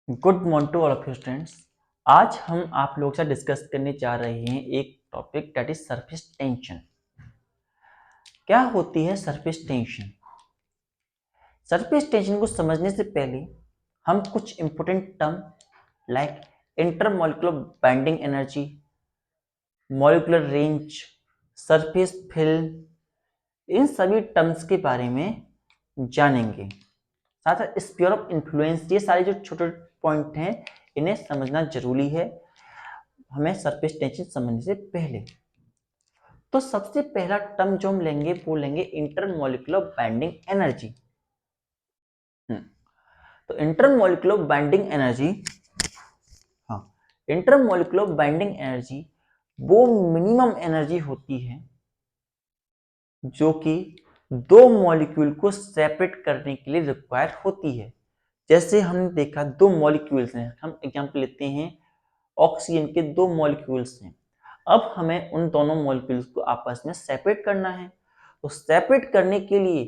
Good morning to all of you students. आज हम आप लोगों से डिस्कस करने जा रहे हैं एक topic that is surface tension. क्या होती है सरफेस टेंशन? सरफेस टेंशन को समझने से पहले हम कुछ important term like intermolecular binding energy, molecular range, surface film, इन सभी टर्म्स के बारे में जानेंगे। साथ साथ स्फीयर ऑफ इन्फ्लुएंस, ये सारे जो छोटे पॉइंट हैं इन्हें समझना जरूरी है हमें सरफेस टेंशन समझने से पहले। तो सबसे पहला टर्म जो हम लेंगे वो लेंगे इंटरमॉलिक्यूलर बाइंडिंग एनर्जी। तो इंटरमॉलिक्यूलर बाइंडिंग एनर्जी, हाँ, इंटरमॉलिक्यूलर बाइंडिंग एनर्जी वो मिनिमम एनर्जी होती है जो कि दो मॉलिक्यूल को सेपरेट करने के लिए रिक्वायर होती है। जैसे हमने देखा दो मॉलिक्यूल्स हैं, हम एग्जांपल लेते हैं ऑक्सीजन के दो मॉलिक्यूल्स हैं। अब हमें उन दोनों मॉलिक्यूल्स को आपस में सेपरेट करना है। तो सेपरेट करने के लिए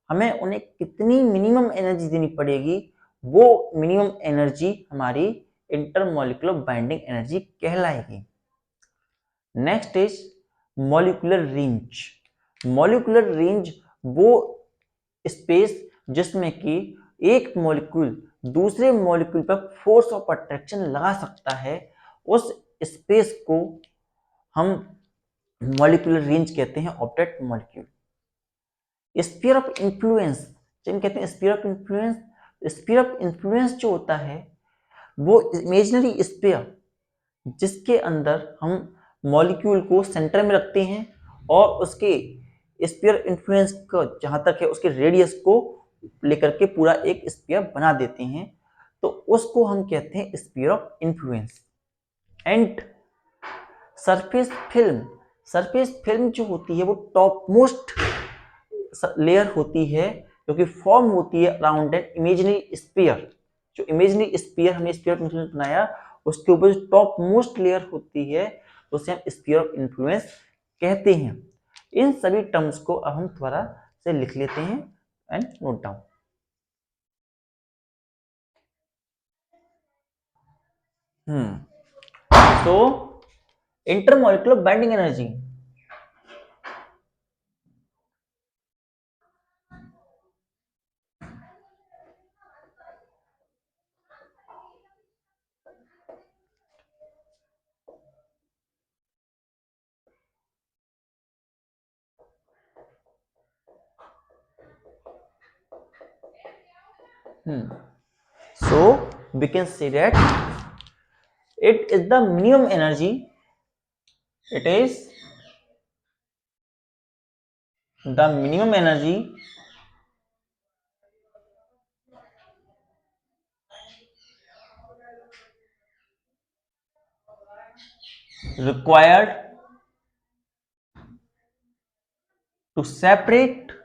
हमें उन्हें कितनी मिनिमम एनर्जी देनी पड़ेगी, वो मिनिमम एनर्जी हमारी इंटरमॉलिक्यूलर बाइंडिंग एनर्जी कहलाएगी। Next is molecular range. Molecular range वो स्पेस जिसमें कि एक मॉलिक्यूल दूसरे मॉलिक्यूल पर फोर्स ऑफ अट्रैक्शन लगा सकता है, उस स्पेस को हम मॉलिक्यूलर रेंज कहते हैं of that molecule. Sphere of influence, जिन कहते हैं sphere of influence. Sphere of influence जो होता है वो इमेजिनरी स्फीयर जिसके अंदर हम मॉलिक्यूल को सेंटर में रखते हैं और उसके स्फीयर इन्फ्लुएंस को जहां तक है उसके रेडियस को लेकर के पूरा एक स्फीयर बना देते हैं, तो उसको हम कहते हैं sphere of influence. And surface film, surface film जो होती है वो टॉप मोस्ट लेयर होती है जो कि फॉर्म होती है अराउंड एन इमेजिनरी स्फीयर। जो इमेजिनरी स्फीयर हमने स्फीयर ऑफ इन्फ्लुएंस बनाया उसके ऊपर जो टॉप मोस्ट लेयर होती है उसे हम स्फीयर ऑफ इन्फ्लुएंस कहते हैं। इन सभी टर्म्स को अब हम थोड़ा से लिख लेते हैं and note down. So intermolecular binding energy, so we can say that it is the minimum energy, it is the minimum energy required to separate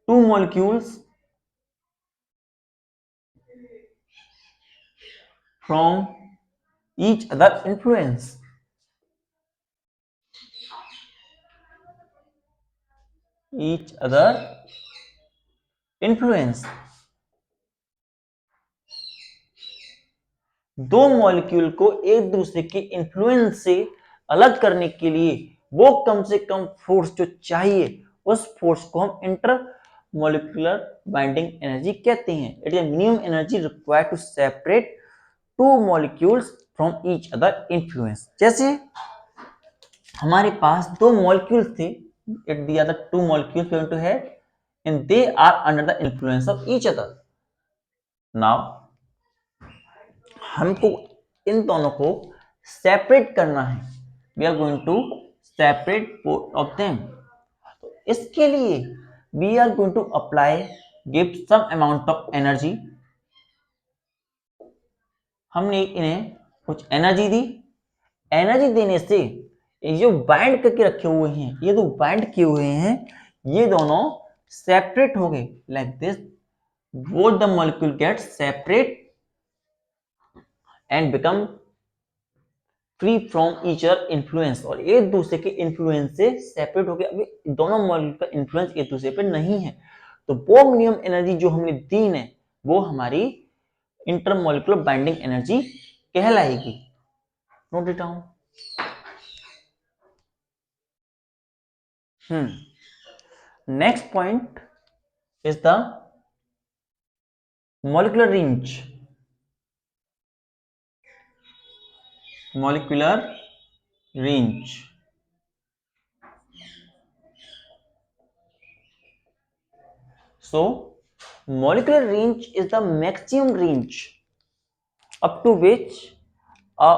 two molecules from each other influence। each other influence, दो molecule को एक दूसरे के influence से अलग करने के लिए वो कम से कम फोर्स जो चाहिए उस फोर्स को हम इंटर मॉलिक्यूलर बाइंडिंग एनर्जी कहते हैं। It is minimum energy required to separate two molecules from each other influence. जैसे हमारे पास दो मॉलिक्यूल्स थे, it the are the two molecules we want to have and they are under the influence of each other. Now हमको इन दोनों को separate करना है, we are going to separate both of them. तो इसके लिए we are going to apply give some amount of energy. हमने इन्हें कुछ एनर्जी दी। एनर्जी देने से ये जो बाइंड करके रखे हुए हैं, ये जो बाइंड किए हुए हैं ये दोनों सेपरेट हो गए like this. Both the molecule gate separate and become free from each other influence, और एक दूसरे के इन्फ्लुएंस से सेपरेट हो गए। अभी दोनों मॉलिक्यूल का इन्फ्लुएंस एक दूसरे पे नहीं है, तो वो मिनिमम एनर्जी जो हमने दी है वो हमारी इंटरमोलिकुलर बाइंडिंग एनर्जी कहलाएगी। Note it down. Next point is the molecular range. Molecular range. So molecular range is the maximum range up to which a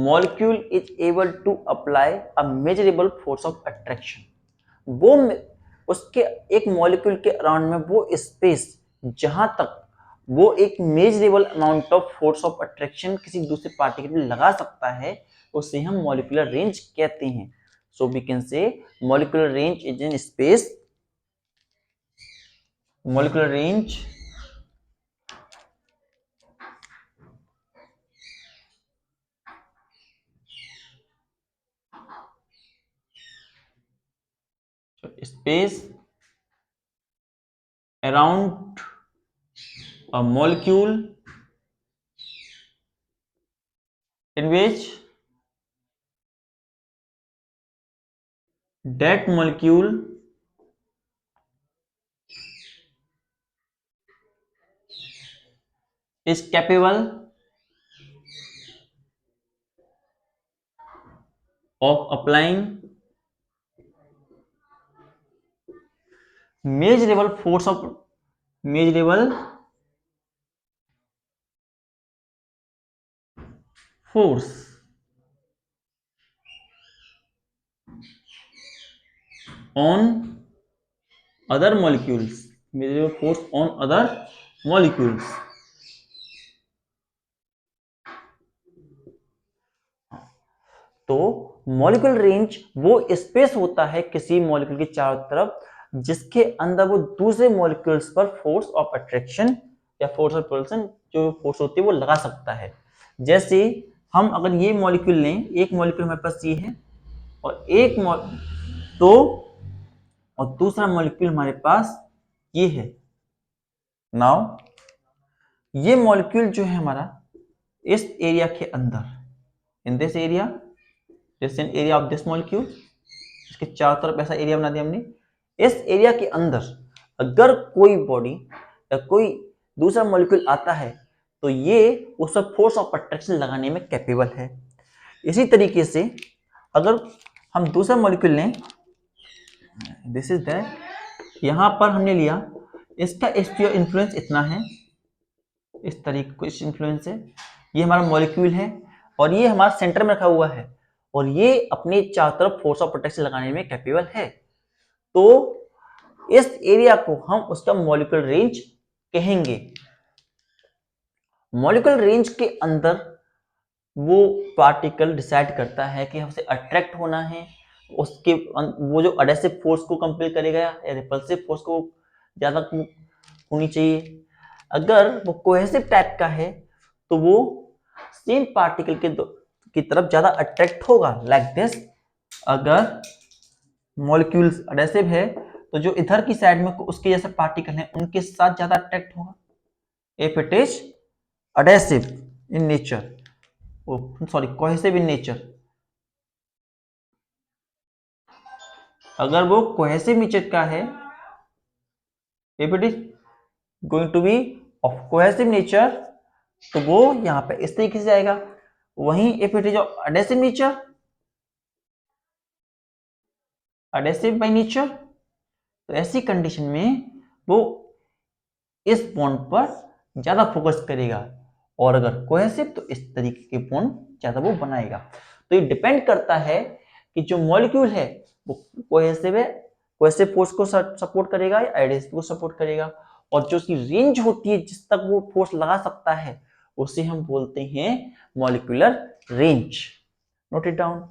molecule is able to apply a measurable force of attraction. वो उसके एक molecule के around में वो space जहां तक वो एक measurable amount of force of attraction किसी दूसरे पार्टिकल में लगा सकता है उसे हम मॉलिक्यूलर रेंज कहते हैं। So we can say molecular range is in space, molecular range space around a molecule in which that molecule is capable of applying measurable force of measurable force on other molecules, measurable force on other molecules. तो molecular range वो space होता है किसी molecule के चारों तरफ जिसके अंदर वो दूसरे मॉलिक्यूल्स पर फोर्स ऑफ अट्रैक्शन या फोर्स ऑफ रिपल्सन जो फोर्स होती है वो लगा सकता है। जैसे हम अगर ये मॉलिक्यूल लें, एक मॉलिक्यूल हमारे पास ये है और एक तो और दूसरा मॉलिक्यूल हमारे पास ये है। नाउ ये मॉलिक्यूल जो है हमारा इस एरिया के अंदर in this area, this in area of this molecule, इसके चारों तरफ ऐसा एरिया बना दिया हमने। इस एरिया के अंदर अगर कोई बॉडी या कोई दूसरा मॉलिक्यूल आता है तो ये उस पर फोर्स ऑफ अट्रैक्शन लगाने में कैपेबल है। इसी तरीके से अगर हम दूसरा मॉलिक्यूल लें, दिस इज दैट, यहां पर हमने लिया, इसका स्फीयर इन्फ्लुएंस इतना है, इस तरीके को इस इन्फ्लुएंस है, ये हमारा मॉलिक्यूल है और ये हमारा सेंटर में रखा हुआ है और ये अपने चारों तरफ फोर्स ऑफ प्रोटेक्शन लगाने में कैपेबल है। तो इस एरिया को हम उसका मॉलिक्यूलर रेंज कहेंगे। मॉलिक्यूलर रेंज के अंदर वो पार्टिकल डिसाइड करता है कि हमसे अट्रैक्ट होना है, उसके वो जो एडहेसिव फोर्स को कंपेयर करेगा या रिपल्सिव फोर्स को ज्यादा होनी चाहिए। अगर वो कोहेसिव टाइप का है तो वो सेम पार्टिकल की तरफ ज्यादा अट्रैक्ट होगा, लाइक दिस। अगर मॉलिक्यूल्स एडहेसिव है तो जो इधर की साइड में उसके जैसे पार्टिकल हैं उनके साथ ज्यादा अट्रैक्ट होगा if it is adhesive in nature, sorry cohesive in nature. अगर वो कोहेसिव नेचर का है, if it is going to be of cohesive nature तो वो यहां पे इस तरीके से आएगा। वहीं if it is of adhesive nature, adhesive by nature, तो ऐसी कंडीशन में वो इस बॉन्ड पर ज्यादा फोकस करेगा और अगर कोहेसिव तो इस तरीके के बॉन्ड ज्यादा वो बनाएगा। तो ये डिपेंड करता है कि जो मॉलिक्यूल है वो कोहेसिव है, कोहेसिव फोर्स को सपोर्ट करेगा या एडहेसिव को सपोर्ट करेगा, और जो उसकी रेंज होती है जिस तक वो फोर्स लगा सकता है उसे हम बोलते हैं molecular range. Note it down.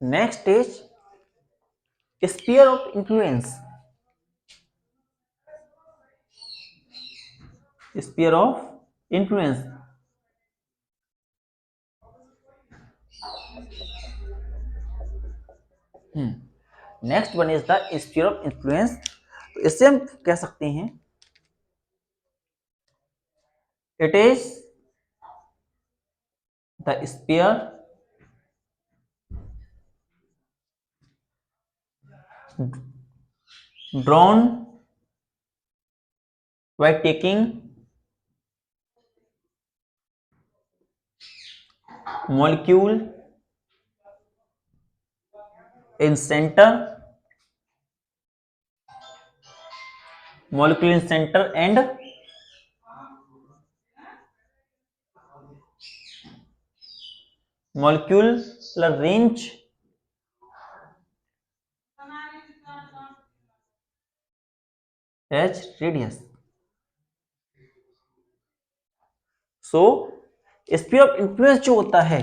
Next is sphere of influence. Sphere of influence next one is the sphere of influence. तो इससे हम कह सकते हैं it is the sphere drawn by taking molecule in center and molecular range h radius। So sphere of influence जो होता है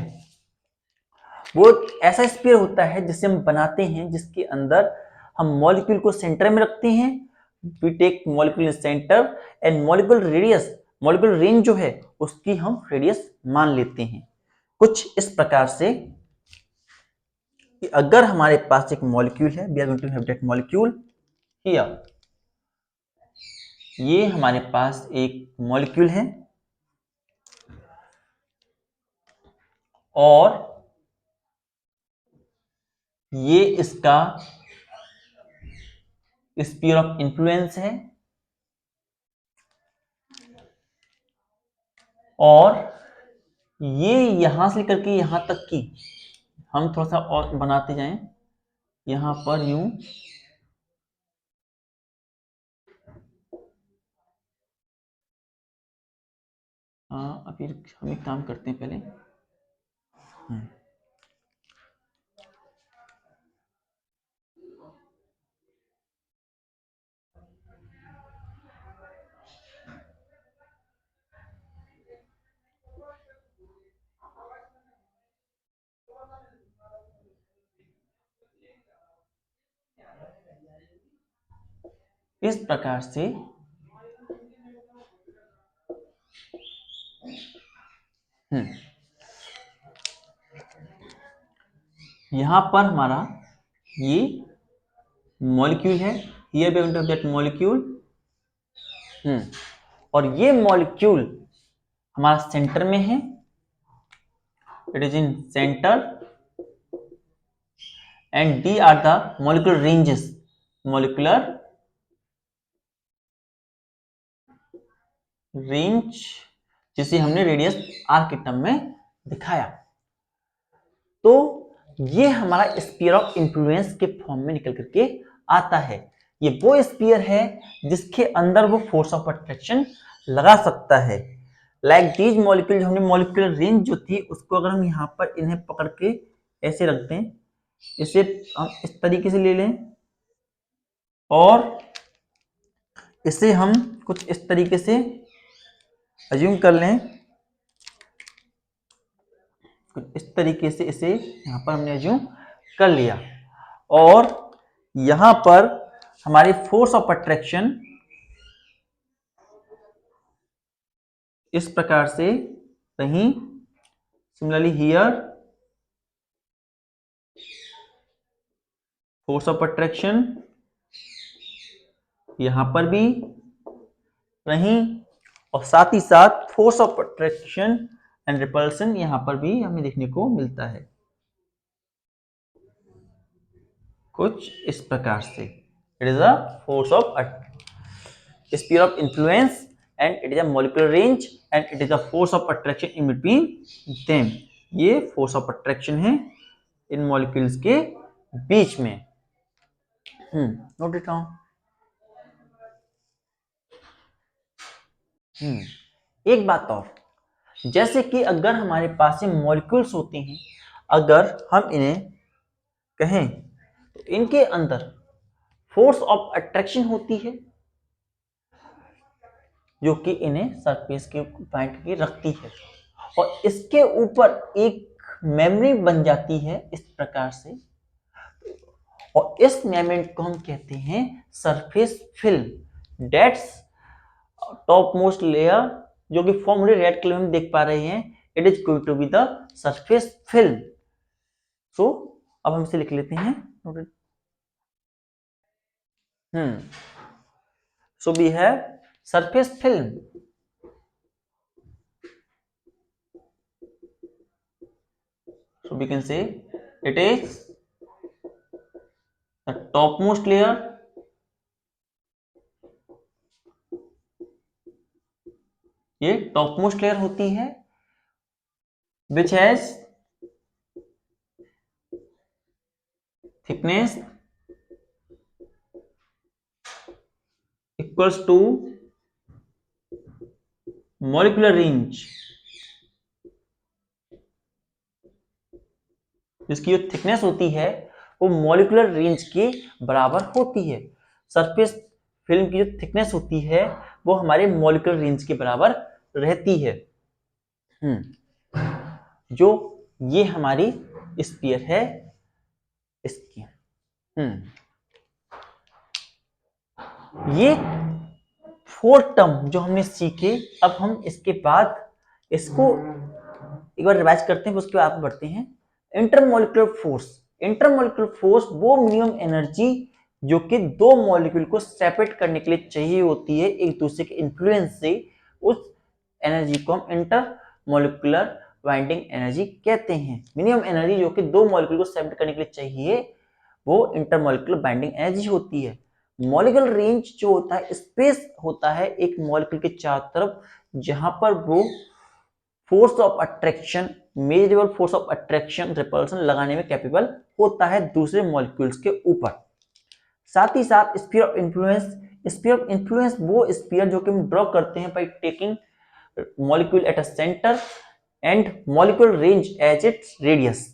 वो ऐसा स्फीयर होता है जिसे हम बनाते हैं, जिसके अंदर हम मॉलिक्यूल को सेंटर में रखते हैं। We take molecule in centre and molecule radius, molecule range जो है उसकी हम रेडियस मान लेते हैं। कुछ इस प्रकार से कि अगर हमारे पास एक मॉलिक्यूल है, we are going to have that molecule here, ये हमारे पास एक मॉलिक्यूल है और ये इसका स्फीयर ऑफ इन्फ्लुएंस है और ये यहां से लेकर के यहां तक की हम थोड़ा सा और बनाते जाएं। यहां पर यूं अभी हम एक काम करते हैं पहले। इस प्रकार से यहां पर हमारा ये मॉलिक्यूल है, here we have that molecule. और ये मॉलिक्यूल हमारा सेंटर में है, it is in centre and the are the molecular ranges, molecular range जिसे हमने रेडियस आर के टर्म में दिखाया। तो ये हमारा स्फीयर ऑफ इन्फ्लुएंस के फॉर्म में निकल करके आता है। ये वो स्फीयर है जिसके अंदर वो फोर्स ऑफ अट्रैक्शन लगा सकता है। लाइक दीज मॉलिक्यूल, हमने मॉलिक्यूलर रेंज जो थी उसको अगर हम यहाँ पर इन्हें पकड़ के ऐसे रख दें, इसे हम इस तरीके से ले लें और इसे हम कुछ इस तरीके से अज्यूम कर लें, कुछ इस तरीके से इसे यहाँ पर हमने अज्यूम कर लिया और यहाँ पर हमारी फोर्स ऑफ अट्रैक्शन इस प्रकार से कहीं, similarly here force of attraction यहां पर भी कहीं, और साथ ही साथ force of attraction and repulsion यहां पर भी हमें देखने को मिलता है कुछ इस प्रकार से। It is a force of sphere of influence and it is a molecular range and it is a force of attraction in between them. ये फोर्स ऑफ अट्रैक्शन है इन मॉलिक्यूल्स के बीच में। Note it down. एक बात और, जैसे कि अगर हमारे पास ये मॉलिक्यूल्स होते हैं, अगर हम इन्हें कहें तो इनके अंदर फोर्स ऑफ अट्रैक्शन होती है जो कि इन्हें सरफेस के पॉइंट की रखती है और इसके ऊपर एक मेमोरी बन जाती है इस प्रकार से, और इस मेमोरी को हम कहते हैं surface film. That's top most layer जो कि फॉर्म रेड कलर में देख पा रहे हैं, it is going to be the surface film. So अब हम इसे लिख लेते हैं noted. So we have surface film. So we can say it is the topmost layer ये topmost layer होती है which has thickness equals to molecular range, जिसकी जो थिकनेस होती है वो मॉलिक्यूलर रेंज के बराबर होती है। सरफेस फिल्म की जो थिकनेस होती है वो हमारे मॉलिक्यूलर रेंज के बराबर रहती है। जो ये हमारी स्फीयर है इसकी। ये 4 टर्म जो हमने सीखे, अब हम इसके बाद इसको एक बार रिवाइज करते हैं, उसके बाद बढ़ते हैं। Intermolecular force. इंटरमोलिकुलर फोर्स वो मिनिमम एनर्जी जो कि दो मॉलिक्यूल को सेपरेट करने के लिए चाहिए होती है एक दूसरे के इन्फ्लुएंस से, उस एनर्जी को हम इंटरमोलिकुलर बाइंडिंग एनर्जी कहते हैं। मिनिमम एनर्जी जो कि दो मॉलिक्यूल को सेपरेट करने के लिए चाहिए वो इंटरमोलिकुलर बाइंडिंग एनर्जी होती है। मॉलिक्यूलर रेंज जो होता है स्पेस होता है एक मॉलिक्यूल के चारों तरफ जहां पर वो force of attraction, measurable force of attraction, repulsion लगाने में कैपेबल होता है दूसरे मॉलिक्यूल्स के ऊपर। साथ ही साथ sphere of influence. Sphere of influence वो स्फीयर जो कि हम ड्रॉ करते हैं by taking molecule at a centre and molecule range as its radius.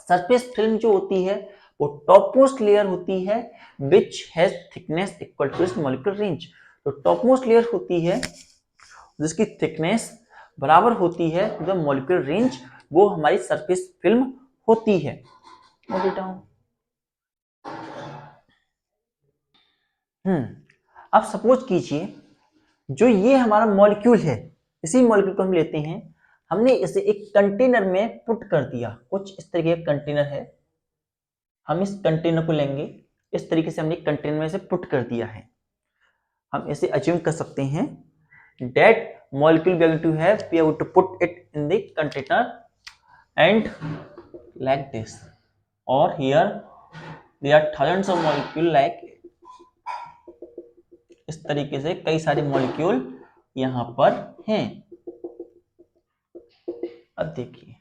Surface film जो होती है वो टॉपमोस्ट लेयर होती है which has thickness equal to its molecular range. तो टॉपमोस्ट लेयर होती है जिसकी थिकनेस बराबर होती है टू द मॉलिक्यूलर रेंज, वो हमारी सरफेस फिल्म होती है। अब सपोज कीजिए जो ये हमारा मॉलिक्यूल है, इसी मॉलिक्यूल को हम लेते हैं, हमने इसे एक कंटेनर में पुट कर दिया। कुछ इस तरीके का कंटेनर है, हम इस कंटेनर को लेंगे, इस तरीके से हमने कंटेनर में से पुट कर दिया है। हम इसे अज्यूम कर सकते हैं that molecule we are going to have, we are going to put it in the container and like this, or here there are thousands of molecule like इस तरीके से कई सारे मॉलिक्यूल यहां पर हैं। अब देखिए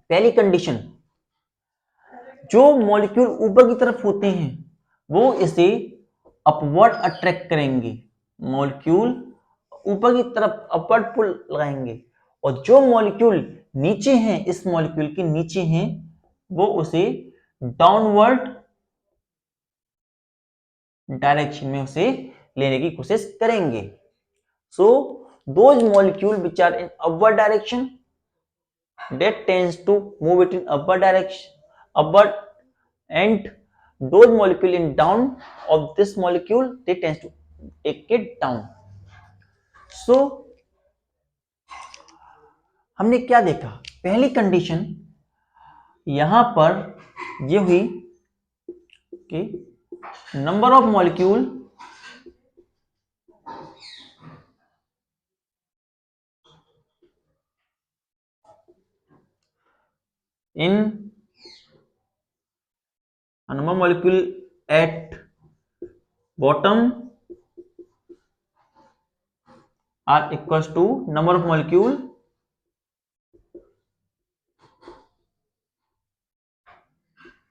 पहली कंडीशन, जो मॉलिक्यूल ऊपर की तरफ होते हैं वो इसे अपवर्ड अट्रैक्ट करेंगे, मॉलिक्यूल ऊपर की तरफ अपवर्ड पुल लगाएंगे, और जो मॉलिक्यूल नीचे हैं, इस मॉलिक्यूल के नीचे हैं, वो उसे डाउनवर्ड डायरेक्शन में उसे लेने की कोशिश करेंगे। So those molecule which are in upward direction that tends to move it in upward direction, upward, and those molecule in down of this molecule they tends to take it down. So हमने क्या देखा, पहली condition यहां पर ये हुई कि number of molecule in a number of molecule at bottom are equals to number of molecule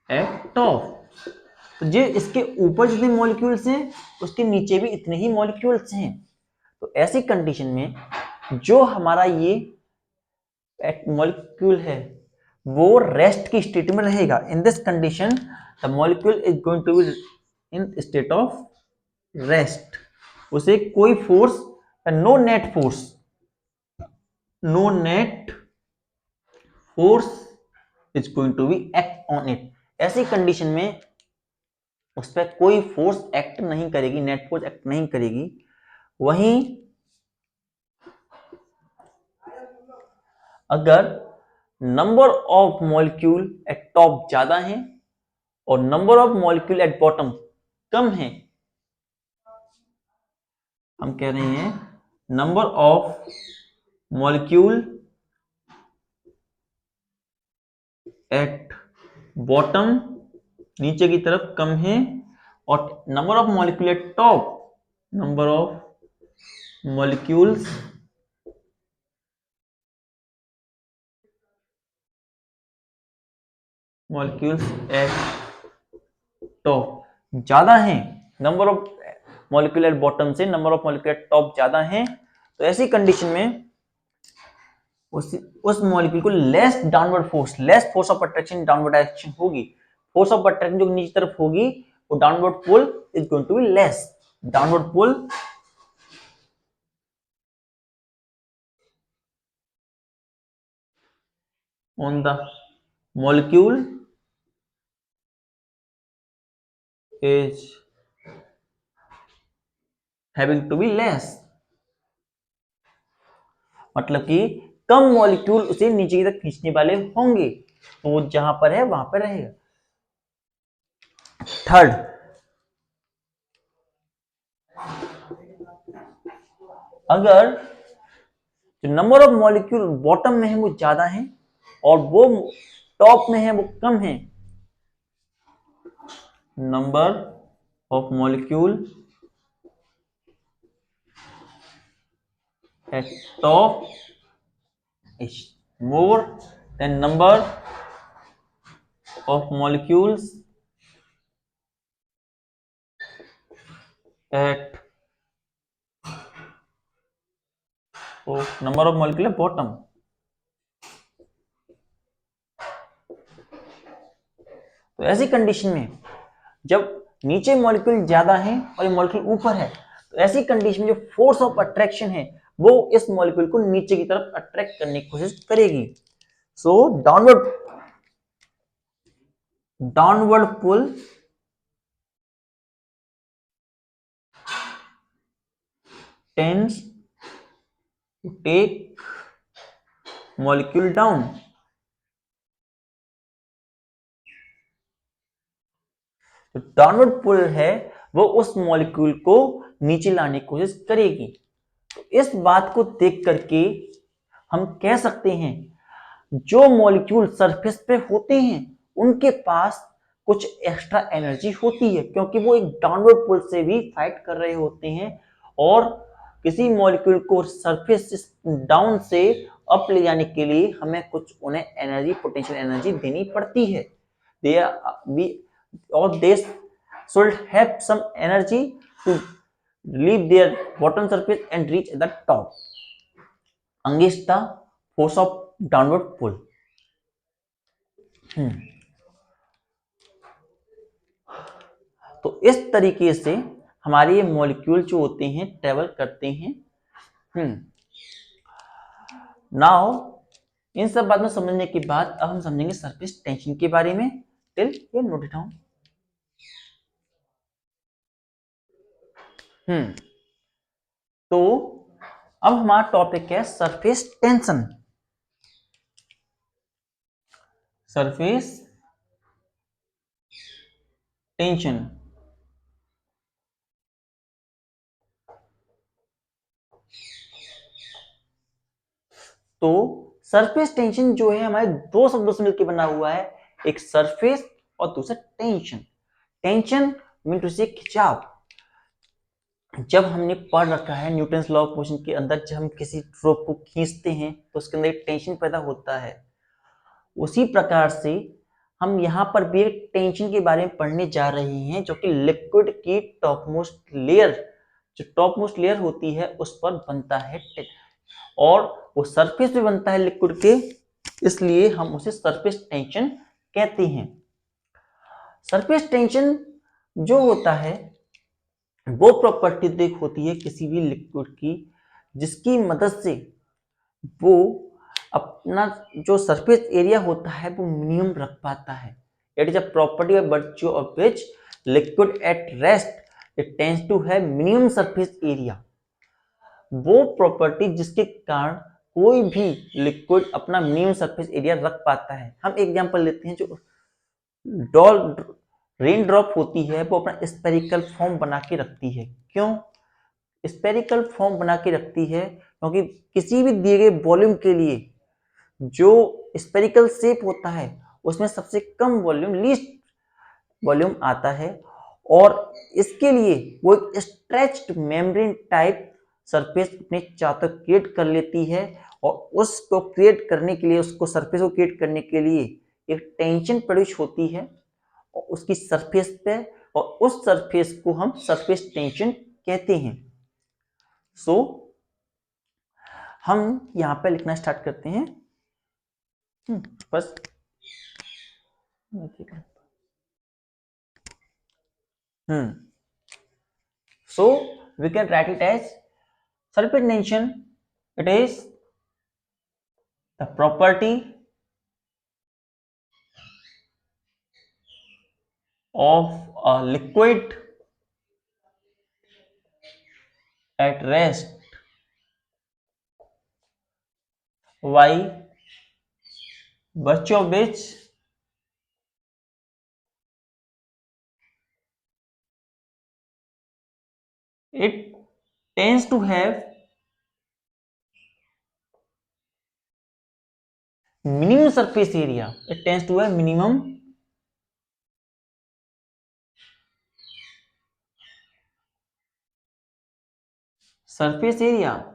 at top। तो जो इसके ऊपर जितने मॉलिक्यूल्स हैं उसके नीचे भी इतने ही मॉलिक्यूल्स हैं। तो ऐसी कंडीशन में जो हमारा ये मॉलिक्यूल है वो रेस्ट की स्टेट में रहेगा। In this condition the molecule is going to be in state of rest. उसे कोई फोर्स या no net force, no net force is going to be act on it. ऐसी कंडीशन में उस पर कोई फोर्स एक्ट नहीं करेगी, नेट फोर्स एक्ट नहीं करेगी। वहीं अगर number of molecule at top ज्यादा है और number of molecule at bottom कम है। हम कह रहे हैं number of molecule at bottom नीचे की तरफ कम है और number of molecule at top number of molecules at top ज्यादा है। Number of molecule at bottom से number of molecule at top ज्यादा है, तो ऐसी कंडीशन में उस मॉलिक्यूल को less force of attraction downward direction होगी। फोर्स ऑफ अट्रैक्शन जो नीचे तरफ होगी वो downward pull is going to be less. Downward pull on the molecule is having to be less, मतलब कि कम मॉलिक्यूल उसे नीचे की तरफ खींचने वाले होंगे, तो वो जहां पर है वहां पर रहेगा। थर्ड, अगर जो नंबर ऑफ मॉलिक्यूल बॉटम में है वो ज्यादा है और वो टॉप में है वो कम है, number of molecule at top is more than number of molecules at number of molecule at bottom। तो ऐसी कंडीशन में जब नीचे मॉलिक्यूल ज्यादा है और ये मॉलिक्यूल ऊपर है, तो ऐसी कंडीशन में जो फोर्स ऑफ अट्रैक्शन है वो इस मॉलिक्यूल को नीचे की तरफ अट्रैक्ट करने की कोशिश करेगी। So downward pull tends to take molecule down. तो डाउनवर्ड पुल है वो उस मॉलिक्यूल को नीचे लाने की कोशिश करेगी। तो इस बात को देख करके हम कह सकते हैं जो मॉलिक्यूल सरफेस पे होते हैं उनके पास कुछ एक्स्ट्रा एनर्जी होती है, क्योंकि वो एक डाउनवर्ड पुल से भी फाइट कर रहे होते हैं और किसी मॉलिक्यूल को सरफेस से डाउन से अप ले जाने के लिए हमें कुछ उन्हें एनर्जी, पोटेंशियल एनर्जी देनी पड़ती है। They should have some energy to leave their bottom surface and reach the top against the force of downward pull। तो इस तरीके से हमारे ये मॉलिक्यूल जो होते हैं ट्रेवल करते हैं। नाउ इन सब बात में समझने के बाद अब हम समझेंगे सरफेस टेंशन के बारे में। टिल ये नोट इट डाउन। तो अब हमारा टॉपिक है सरफेस टेंशन। सरफेस टेंशन तो सरफेस टेंशन जो है हमारे दो शब्दों से मिलकर बना हुआ है, एक सरफेस और दूसरा टेंशन। टेंशन मीन टू से खिंचाव। जब हमने पढ़ रखा है न्यूटन लॉ ऑफ मोशन के अंदर, जब हम किसी रोप को खींचते हैं तो उसके अंदर एक टेंशन पैदा होता है। उसी प्रकार से हम यहाँ पर भी एक टेंशन के बारे में पढ़ने जा रहे हैं, जो कि लिक्विड की टॉपमोस्ट लेयर, जो टॉपमोस्ट लेयर होती है उस पर बनता है और वो सरफेस पे बनता है लिक्विड के, इसलिए हम उसे सरफेस टेंशन कहते हैं। सरफेस टेंशन जो होता है वो प्रॉपर्टी देख होती है किसी भी लिक्विड की, जिसकी मदद से वो अपना जो सरफेस एरिया होता है वो मिनिमम रख पाता है। It is a property by virtue of which liquid at rest it tends to have minimum surface area. वो प्रॉपर्टी जिसके कारण कोई भी लिक्विड अपना मिनिमम सरफेस एरिया रख पाता है। हम एग्जांपल लेते हैं, जो डॉल रेन ड्रॉप होती है वो अपना स्पेरिकल फॉर्म बना के रखती है। क्यों स्पेरिकल फॉर्म बना के रखती है? क्योंकि किसी भी दिए गए वॉल्यूम के लिए जो स्पेरिकल शेप होता है उसमें सबसे कम वॉल्यूम, लीस्ट वॉल्यूम आता है, और इसके लिए वो एक स्ट्रेच्ड मेम्ब्रेन टाइप सरफेस अपने चारों तरफ क्रिएट कर लेती है, और उसको क्रिएट करने के लिए, उसको सरफेस को क्रिएट करने के लिए एक टेंशन प्रोड्यूस होती है और उसकी सरफेस पे, और उस सरफेस को हम सरफेस टेंशन कहते हैं। सो हम यहाँ पे लिखना स्टार्ट करते हैं। बस so we can write it as surface tension. It is the property of a liquid at rest by virtue of which it tends to have minimum surface area. It tends to have minimum surface area.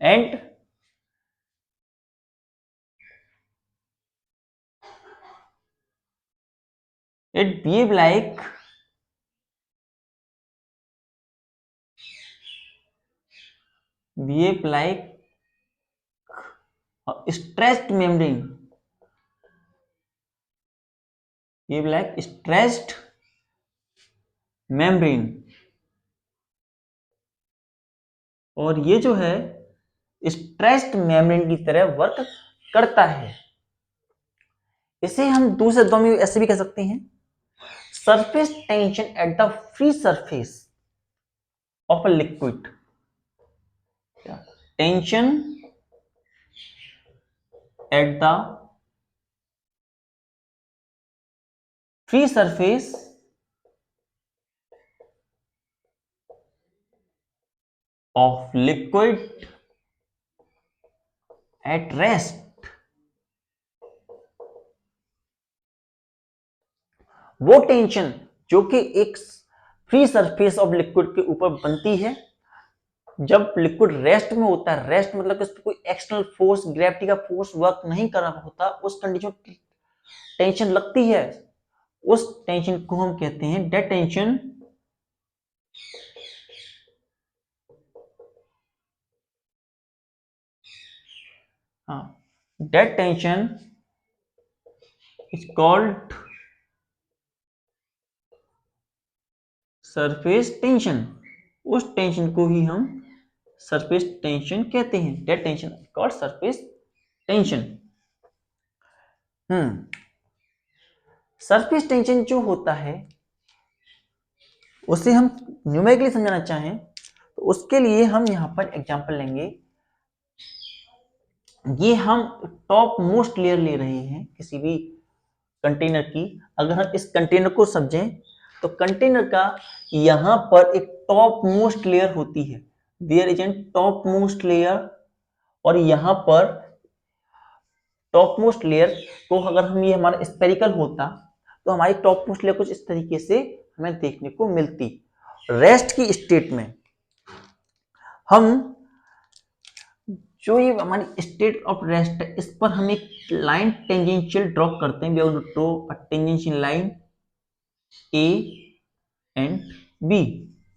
And it behave like a stretched membrane. Behave like stretched membrane. और ये जो है stressed membrane की तरह work करता है। इसे हम दूसरे शब्दों में ऐसे भी कह सकते हैं, surface tension at the free surface of a liquid. Tension at the free surface of liquid at rest। वो टेंशन जो कि एक फ्री सरफेस ऑफ लिक्विड के ऊपर बनती है जब लिक्विड रेस्ट में होता है। रेस्ट मतलब कि उस पर कोई एक्सटर्नल फोर्स, ग्रेविटी का फोर्स वर्क नहीं कर रहा होता, उस कंडीशन टेंशन लगती है, उस टेंशन को हम कहते हैं dead tension. Dead tension is called surface tension. उस टेंशन को ही हम सरफेस टेंशन कहते हैं। Dead tension called surface tension. Surface tension जो होता है उसे हम न्यूमेरिकली समझाना चाहें तो उसके लिए हम यहां पर एग्जांपल लेंगे। ये हम टॉप मोस्ट लेयर ले रहे हैं किसी भी कंटेनर की। अगर हम इस कंटेनर को समझें तो कंटेनर का यहां पर एक टॉप मोस्ट लेयर होती है। There is an top most layer, और यहां पर टॉप मोस्ट लेयर को अगर हम, ये हमारा स्पेरिकल होता तो हमारी टॉप मोस्ट लेयर कुछ इस तरीके से हमें देखने को मिलती। रेस्ट की स्टेट में हम, जो ये हमारी स्टेट ऑफ रेस्ट है, इस पर हम एक लाइन टेंजेंशियल ड्रॉ करते हैं। We have to draw a tangential line A and B.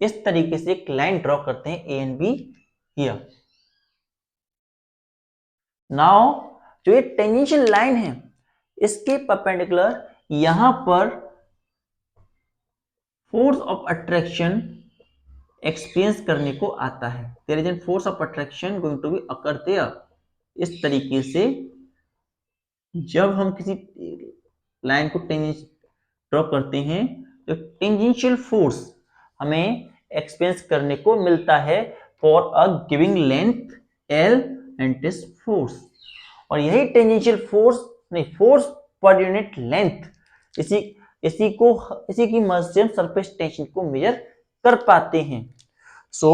इस तरीके से एक लाइन ड्रॉ करते हैं A and B here. Now जो ये टेंजेंशियल लाइन है इसके परपेंडिकुलर यहां पर फोर्स ऑफ अट्रैक्शन एक्सपीरियंस करने को आता है। There is an force of attraction going to be occur there. इस तरीके से जब हम किसी लाइन को ड्रॉ करते हैं टेंजेंशियल फोर्स हमें एक्सपीरियंस करने को मिलता है for a giving length L and it is force. और यही टेंजेंशियल फोर्स नहीं, फोर्स पर यूनिट लेंथ, इसी की मदद से हम सरफेस टेंशन को मेजर कर पाते हैं। सो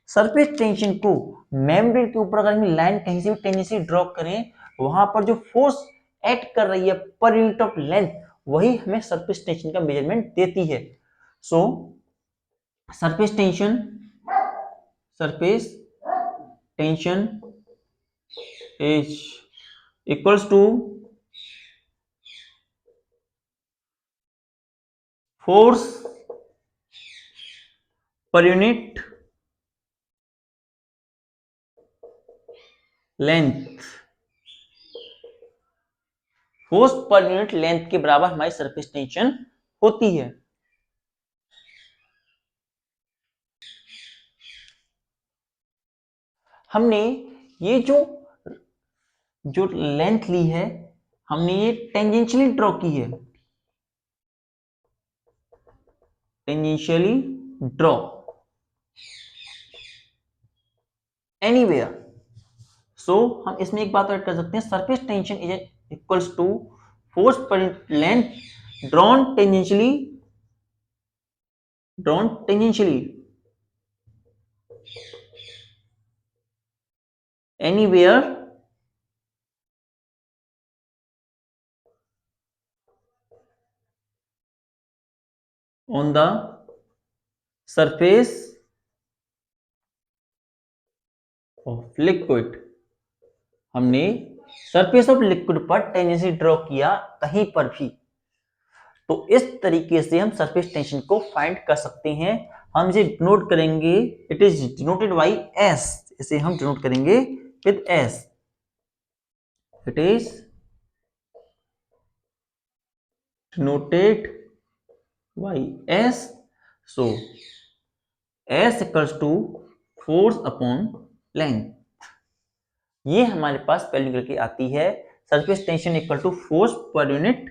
सरफेस टेंशन को मेम्ब्रेन के ऊपर अगर हम लाइन कहीं से भी टेंजेंसी ड्रॉ करें, वहां पर जो फोर्स एक्ट कर रही है पर यूनिट ऑफ लेंथ, वही हमें सरफेस टेंशन का मेजरमेंट देती है। So surface tension is equals to force per unit length. Force per unit length के बराबर हमारी सरफेस टेंशन होती है। हमने ये जो लेंथ ली है, हमने ये टेंजेंशियली ड्रॉ की है, टेंजेंशियली ड्रॉ एनीवेयर। सो हम इसमें एक बात ऐड कर सकते हैं, surface tension is equals to force per length drawn tangentially anywhere on the surface of liquid. हमने सरफेस ऑफ लिक्विड पर टेंजेंसी ड्रॉ किया कहीं पर भी, तो इस तरीके से हम सरफेस टेंशन को फाइंड कर सकते हैं। हम इसे डिनोट करेंगे, it is denoted by S, इसे हम डिनोट करेंगे with S, it is denoted by S. So S equals to force upon length. ये हमारे पास पहले निकल के आती है, surface tension equal to force per unit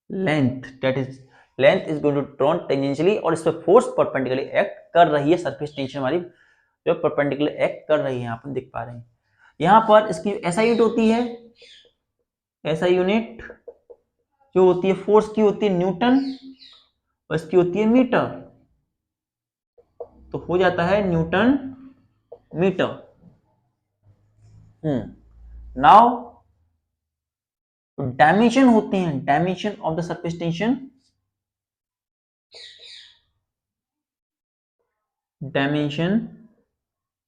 length, that is length is going to drawn tangentially, और इस पर फोर्स परपेंडिकुलरली एक्ट कर रही है, सरफेस टेंशन हमारी जो परपेंडिकुलर एक्ट कर रही है, यहाँ पर देख पा रहे हैं। यहाँ पर इसकी ऐसा यूनिट होती है, ऐसा यूनिट जो होती है फोर्स की होती है न्यूटन, और इसकी होती है मीटर, तो हो जाता है न्यूटन मीटर। नाउ डायमेंशन होते हैं, dimension of the surface tension, dimension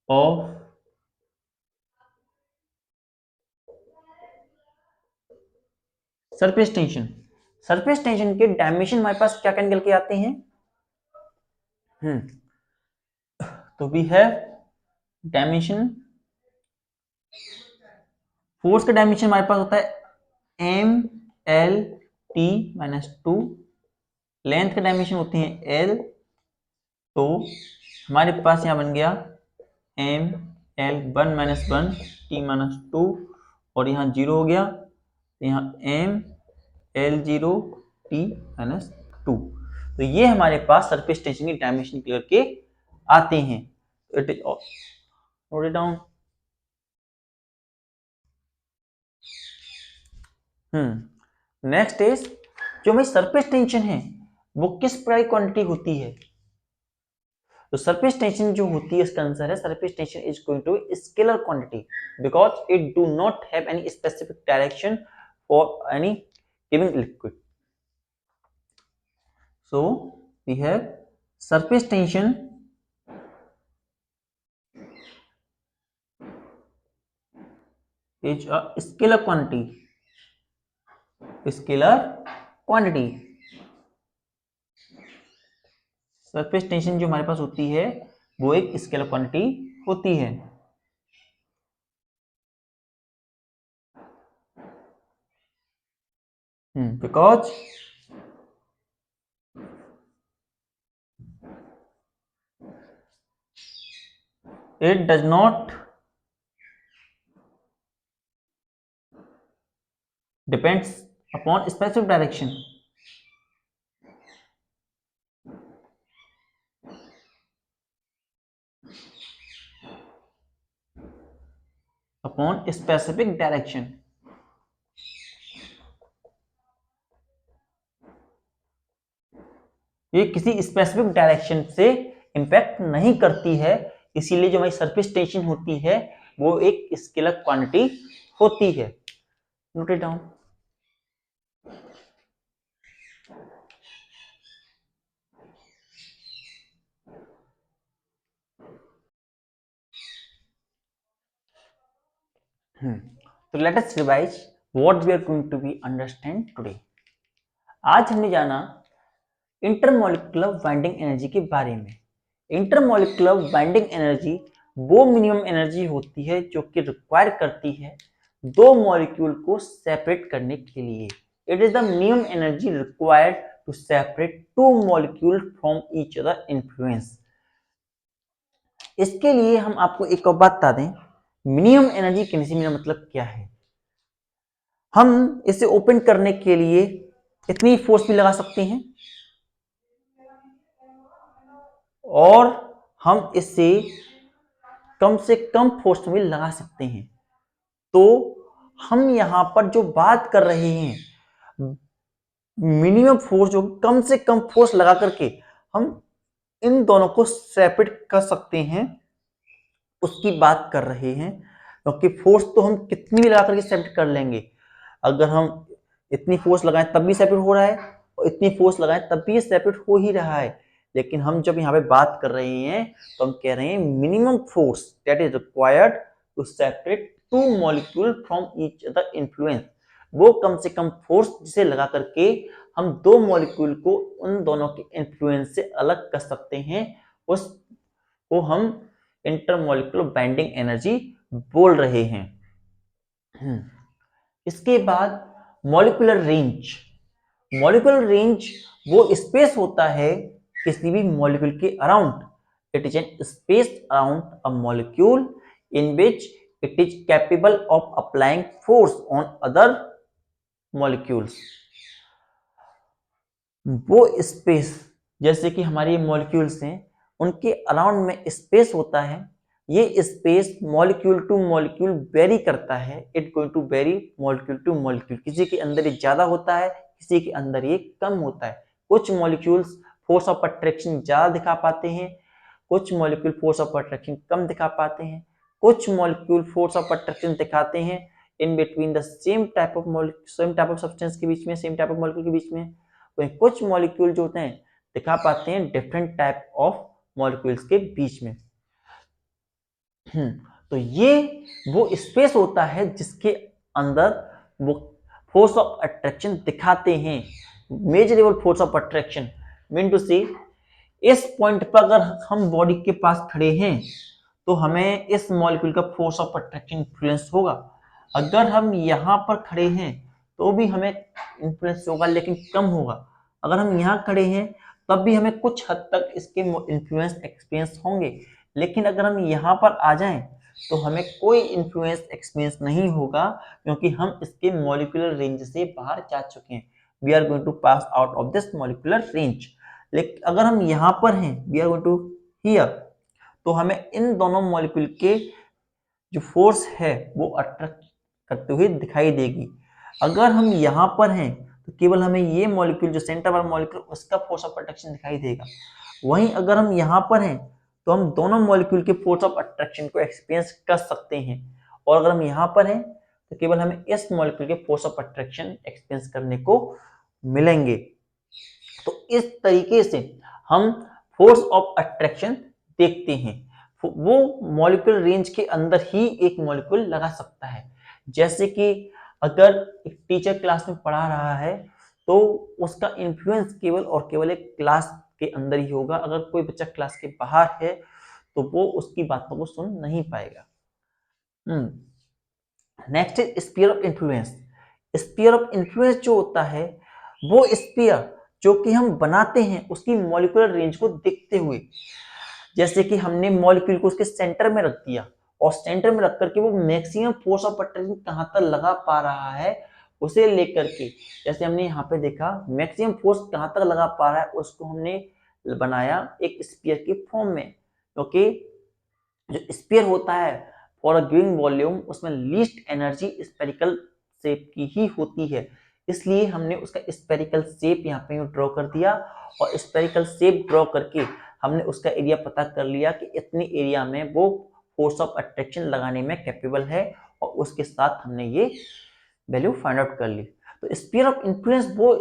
of surface tension. Surface tension के डायमेंशन हमारे पास क्या क्या निकल के आते हैं? तो वी हैव डायमेंशन, फोर्स का डायमेंशन हमारे पास होता है M L T minus two, length के डायमेंशन होते हैं एल, तो हमारे पास यहां बन गया M L one minus one T minus two, और यहाँ जीरो हो गया, यहाँ M L zero T minus to. तो ये हमारे पास सरफेस टेंशन की डायमेंशन क्लियर के आते हैं। It is note it down. Next is, जो हमारी सरफेस टेंशन है वो किस प्रकार की क्वांटिटी होती है? तो सरफेस टेंशन जो होती है, इसका आंसर है surface tension is going to scalar quantity, because it do not have any specific direction for any given liquid. So we have surface tension is a scalar quantity, scalar quantity। Surface tension जो हमारे पास होती है वो एक scalar quantity होती है। Because it does not depends upon specific direction, upon specific direction. ये किसी स्पेसिफिक डायरेक्शन से इंपैक्ट नहीं करती है, इसीलिए जो हमारी सरफेस टेंशन होती है वो एक स्केलर क्वांटिटी होती है। Note it down. तो let us revise what we are going to be understand today. आज हमने जाना इंटरमॉलिक्यूलर बाइंडिंग एनर्जी के बारे में। इंटरमॉलिक्यूलर बाइंडिंग एनर्जी वो मिनिमम एनर्जी होती है जो कि रिक्वायर करती है दो मॉलिक्यूल को सेपरेट करने के लिए। It is the minimum energy required to separate two molecule from each other influence. इसके लिए हम आपको एक और बात बता दें, मिनिमम एनर्जी कहने से मेरा मतलब क्या है। हम इसे ओपन करने के लिए इतनी फोर्स भी लगा सकते हैं और हम इसे कम से कम फोर्स में लगा सकते हैं। तो हम यहां पर जो बात कर रहे हैं मिनिमम फोर्स, जो कम से कम फोर्स लगा करके हम इन दोनों को सेपरेट कर सकते हैं, उसकी बात कर रहे हैं। क्योंकि फोर्स तो हम कितनी भी लगा करके सेपरेट कर लेंगे। अगर हम इतनी फोर्स लगाएं तब भी सेपरेट हो रहा है और इतनी फोर्स लगाएं तब भी सेपरेट हो ही रहा है। लेकिन हम जब यहाँ पे बात कर रहे हैं तो हम कह रहे हैं minimum force that is required to separate two molecule from each other influence. वो कम से कम फोर्स जिसे लगा करके हम दो मॉलिक्यूल को उन दोनों के इन्फ्लुएंस से अलग कर सकते हैं, उसको हम इंटरमॉलिक्यूलर बाइंडिंग एनर्जी बोल रहे हैं। इसके बाद मॉलिक्यूलर रेंज। मॉलिक्यूलर रेंज वो स्पेस होता है किसी भी मॉलिक्यूल के around. It is an space around a molecule in which it is capable of applying force on other molecules. वो स्पेस, जैसे कि हमारे मॉलिक्यूल्स हैं उनके अराउंड में स्पेस होता है। ये space molecule to molecule vary करता है। It going to vary molecule to molecule. किसी के अंदर ये ज्यादा होता है, किसी के अंदर ये कम होता है। कुछ मॉलिक्यूल्स फोर्स ऑफ अट्रैक्शन ज्यादा दिखा पाते हैं, कुछ मॉलिक्यूल फोर्स ऑफ अट्रैक्शन कम दिखा पाते हैं। कुछ मॉलिक्यूल फोर्स ऑफ अट्रैक्शन दिखाते हैं in between the same type of substance के बीच में, सेम टाइप ऑफ मॉलिक्यूल के बीच में। कुछ मॉलिक्यूल जो होते हैं दिखा पाते हैं डिफरेंट टाइप ऑफ मॉलिक्यूल्स के बीच में। तो ये वो स्पेस होता है जिसके अंदर वो फोर्स ऑफ अट्रैक्शन दिखाते हैं। Measurable force of attraction mean to say इस पॉइंट पर अगर हम बॉडी के पास खड़े हैं तो हमें इस मॉलिक्यूल का फोर्स ऑफ अट्रैक्शन इन्फ्लुएंस होगा। अगर हम यहाँ पर खड़े हैं तो भी हमें इन्फ्लुएंस होगा लेकिन कम होगा। अगर हम यहाँ खड़े हैं तब भी हमें कुछ हद तक इसके इन्फ्लुएंस एक्सपीरियंस होंगे। लेकिन अगर हम यहाँ पर आ जाएं तो हमें कोई इन्फ्लुएंस एक्सपीरियंस नहीं होगा क्योंकि हम इसके मॉलिक्यूलर रेंज से बाहर जा चुके हैं। We are going to pass out of this molecular range. लेकिन अगर हम यहाँ पर हैं, we are going to here, तो हमें इन दोनों मॉलिक्यूल के जो फोर्स है वो अट्रैक्ट करते हुए दिखाई देगी। अगर हम यहाँ पर हैं तो केवल हमें ये मॉलिक्यूल जो सेंटर वाला मॉलिक्यूल उसका फोर्स ऑफ अट्रैक्शन दिखाई देगा। वहीं अगर हम यहाँ पर हैं तो हम दोनों मॉलिक्यूल के फोर्स ऑफ अट्रैक्शन को एक्सपीरियंस कर सकते हैं। और अगर हम यहाँ पर हैं तो केवल हमें इस मॉलिक्यूल के फोर्स ऑफ अट्रैक्शन एक्सपीरियंस करने को मिलेंगे। तो इस तरीके से हम फोर्स ऑफ अट्रैक्शन देखते हैं। वो मॉलिक्यूल रेंज के अंदर ही एक मॉलिक्यूल लगा सकता है। जैसे कि अगर एक टीचर क्लास में पढ़ा रहा है तो उसका इन्फ्लुएंस केवल और केवल एक क्लास के अंदर ही होगा। अगर कोई बच्चा क्लास के बाहर है तो वो उसकी बातों को सुन नहीं पाएगा। Next is sphere of influence. Sphere of influence जो होता है वो स्फीयर जो कि हम बनाते हैं उसकी मॉलिक्यूलर रेंज को देखते हुए। जैसे कि हमने मॉलिक्यूल को उसके सेंटर में रख दिया और सेंटर में रख करके वो मैक्सिमम फोर्स ऑफ अट्रैक्शन कहां तक लगा पा रहा है उसे लेकर के, जैसे हमने यहाँ पे देखा मैक्सिमम फोर्स कहां तक लगा पा रहा है उसको हमने बनाया एक स्फीयर के फॉर्म में। क्योंकि जो स्फीयर होता है फॉर अ गिवन वॉल्यूम उसमें लीस्ट एनर्जी स्पेरिकल शेप की ही होती है, इसलिए हमने उसका स्पेरिकल शेप यहाँ पे ड्रॉ कर दिया और स्पेरिकल शेप ड्रॉ करके हमने उसका एरिया पता कर लिया कि इतने एरिया में वो फोर्स ऑफ अट्रैक्शन लगाने में कैपेबल है और उसके साथ हमने ये वैल्यू फाइंड आउट कर ली। तो स्फीयर ऑफ इन्फ्लुएंस वो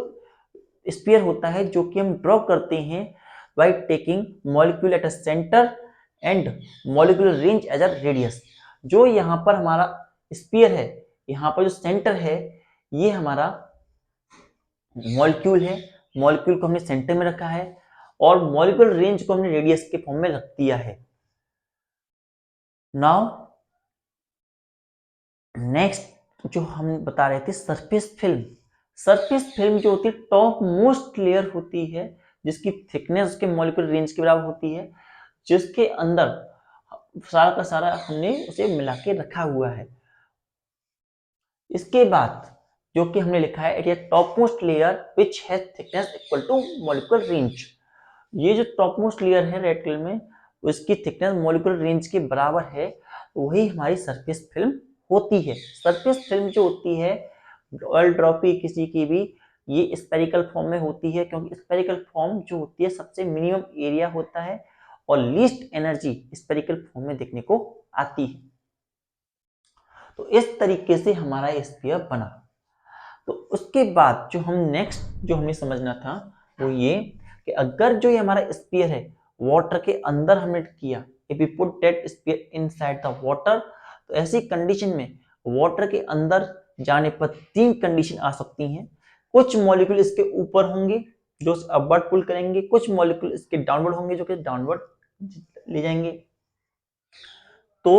स्फीयर होता है जो कि हम ड्रॉ करते हैं by taking molecule at a centre and molecular range as a radius. जो यहाँ पर हमारा स्फीयर है, यहाँ पर जो सेंटर है ये हमारा मॉलिक्यूल है, मॉलिक्यूल को हमने सेंटर में रखा है और मॉलिक्यूलर रेंज को हमने रेडियस के फॉर्म में रख दिया है। नाउ नेक्स्ट जो हम बता रहे थे सरफेस फिल्म। सरफेस फिल्म जो होती है टॉप मोस्ट लेयर होती है जिसकी थिकनेस उसके मॉलिक्यूलर रेंज के बराबर होती है, जिसके अंदर सारा का सारा हमने उसे मिला के रखा हुआ है। इसके बाद जो कि हमने लिखा है it is top most layer which has thickness equal to molecular range. ये जो टॉप मोस्ट लेयर है रेड कलर में उसकी थिकनेस मॉलिक्यूलर रेंज के बराबर है, वही हमारी सरफेस फिल्म होती है। सरफेस फिल्म जो होती है ऑयल ड्रॉप की किसी की भी ये स्पेरिकल फॉर्म में होती है, क्योंकि स्पेरिकल फॉर्म जो होती है सबसे मिनिमम एरिया होता है और लीस्ट एनर्जी स्पेरिकल फॉर्म में देखने को आती है। तो इस तरीके से हमारा स्फीयर बना। तो उसके बाद जो हम नेक्स्ट जो हमें समझना था वो ये कि अगर जो ये हमारा स्फीयर है वाटर के अंदर हमने किया, if we put that sphere inside the water, तो ऐसी कंडीशन में वाटर के अंदर जाने पर तीन कंडीशन आ सकती हैं। कुछ मॉलिक्यूल इसके ऊपर होंगे जो अपवर्ड पुल करेंगे, कुछ मॉलिक्यूल इसके डाउनवर्ड होंगे जो कि डाउनवर्ड ले जाएंगे। तो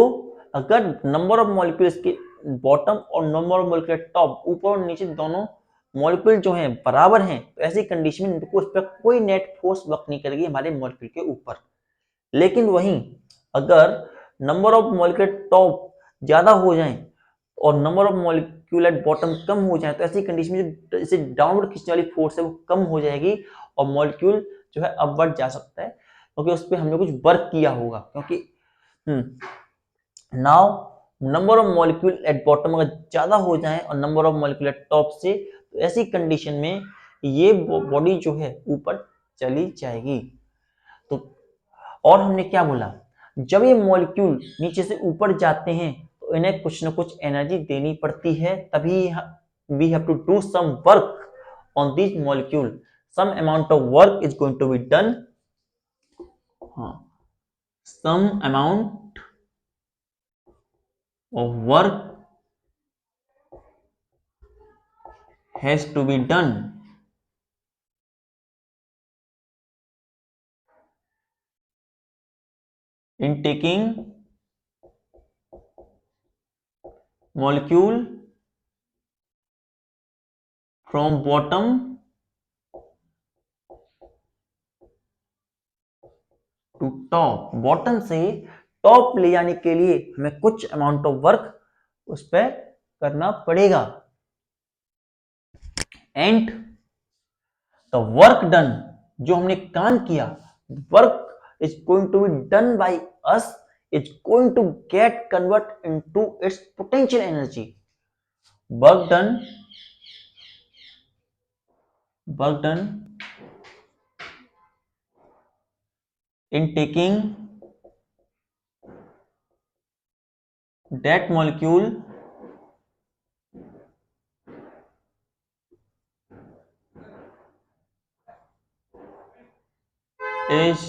अगर नंबर ऑफ मॉलिक्यूल इसके बॉटम और नंबर ऑफ मॉलिक्यूल टॉप ऊपर और नीचे दोनों मॉलिक्यूल जो हैं बराबर हैं, तो ऐसी कंडीशन में उस पर कोई नेट फोर्स वर्क नहीं करेगी हमारे मॉलिक्यूल के ऊपर। लेकिन वहीं अगर नंबर ऑफ मॉलिक्यूल टॉप ज्यादा हो जाए और number of molecule at bottom कम हो जाए, तो ऐसी कंडीशन में जो इसे डाउनवर्ड खींचने वाली फोर्स है वो कम हो जाएगी और मॉलिक्यूल जो है अपवर्ड जा सकता है, क्योंकि उस पर हमने कुछ वर्क किया होगा। क्योंकि now number of molecule at bottom अगर ज्यादा हो जाए और number of molecule at top से, तो ऐसी कंडीशन में ये बॉडी जो है ऊपर चली जाएगी। तो और हमने क्या बोला, जब ये मॉलिक्यूल नीचे से ऊपर जाते हैं तो इन्हें कुछ ना कुछ एनर्जी देनी पड़ती है, तभी we have to do some work on this molecule, some amount of work is going to be done. Some amount of work has to be done in taking molecule from bottom to top। Bottom से top ले जाने के लिए हमें कुछ amount of work उस पर करना पड़ेगा। एंड द वर्क डन, जो हमने काम किया, work is going to be done by us is going to get convert into its potential energy। work done in taking that molecule is